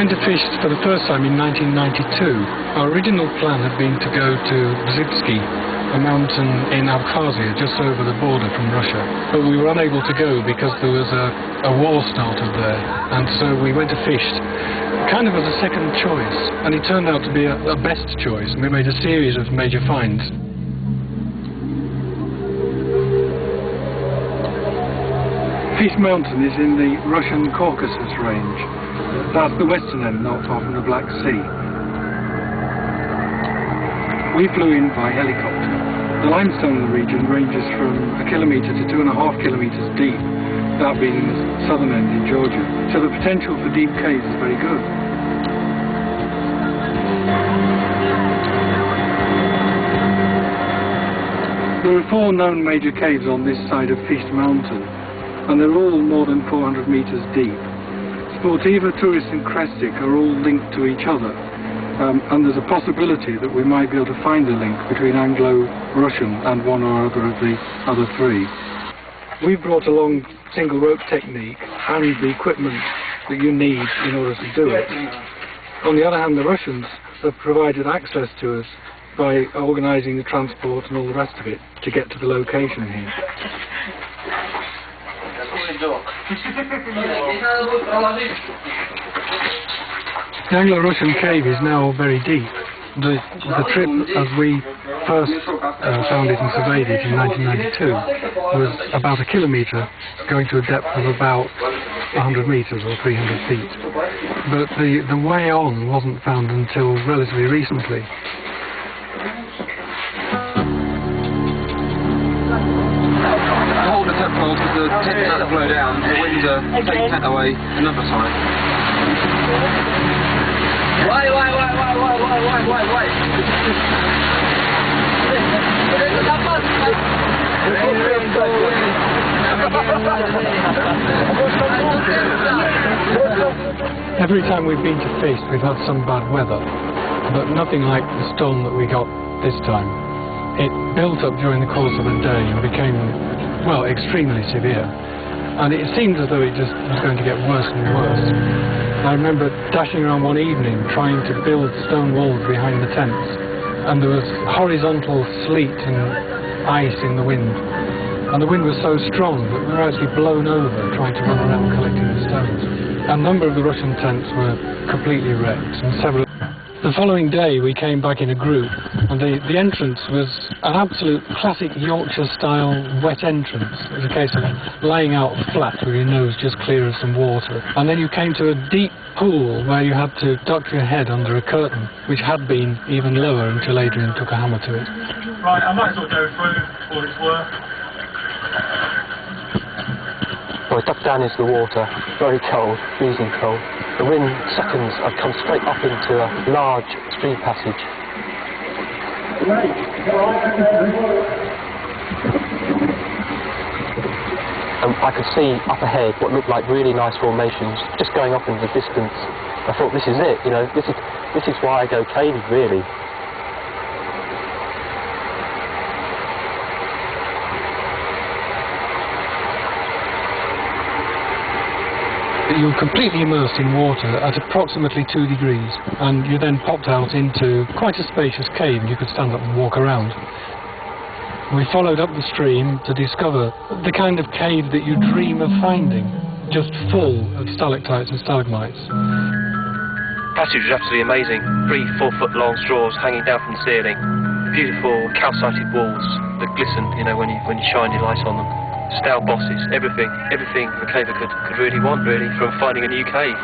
went to Fisht for the first time in 1992. Our original plan had been to go to Bzybski, a mountain in Abkhazia, just over the border from Russia. But we were unable to go because there was a war started there, and so we went to Fisht, kind of as a second choice, and it turned out to be a best choice, and we made a series of major finds. Fisht Mountain is in the Russian Caucasus range. That's the western end, not far from the Black Sea. We flew in by helicopter. The limestone in the region ranges from 1 kilometre to 2.5 kilometres deep, that being in the southern end in Georgia. So the potential for deep caves is very good. There are 4 known major caves on this side of Fisht Mountain, and they're all more than 400 metres deep. Sportiva, Turist and Krestik are all linked to each other, and there's a possibility that we might be able to find a link between Anglo-Russian and one or other of the other 3. We've brought along single rope technique and the equipment that you need in order to do it. On the other hand, the Russians have provided access to us by organising the transport and all the rest of it to get to the location here. The Anglo-Russian cave is now very deep. The trip, as we first found it and surveyed it in 1992, was about 1 kilometre, going to a depth of about 100 metres or 300 feet. But the way on wasn't found until relatively recently. The tent had to blow down, the wind take that away another side. Why? Every time we've been to Fisht, we've had some bad weather, but nothing like the storm that we got this time. It built up during the course of a day and became, well, extremely severe, and it seemed as though it just was going to get worse and worse. I remember dashing around one evening trying to build stone walls behind the tents, and there was horizontal sleet and ice in the wind, and the wind was so strong that we were actually blown over trying to run around collecting the stones. A number of the Russian tents were completely wrecked, and several. The following day we came back in a group, and the entrance was an absolute classic Yorkshire-style wet entrance. It was a case of lying out flat with your nose just clear of some water. And then you came to a deep pool where you had to duck your head under a curtain, which had been even lower until Adrian took a hammer to it. Right, I might as well go through for its worth. Well, ducked down into the water, very cold, freezing cold. The wind seconds, I'd come straight up into a large stream passage. And I could see up ahead what looked like really nice formations, just going off into the distance. I thought, this is it, you know, this is why I go caving, really. You were completely immersed in water at approximately 2 degrees, and you then popped out into quite a spacious cave, and you could stand up and walk around. We followed up the stream to discover the kind of cave that you dream of finding, just full of stalactites and stalagmites. The passage was absolutely amazing. 3-4 foot long straws hanging down from the ceiling. Beautiful calcited walls that glisten, you know, when you shine your light on them. Stale bosses, everything the caver could really want, really, from finding a new cave.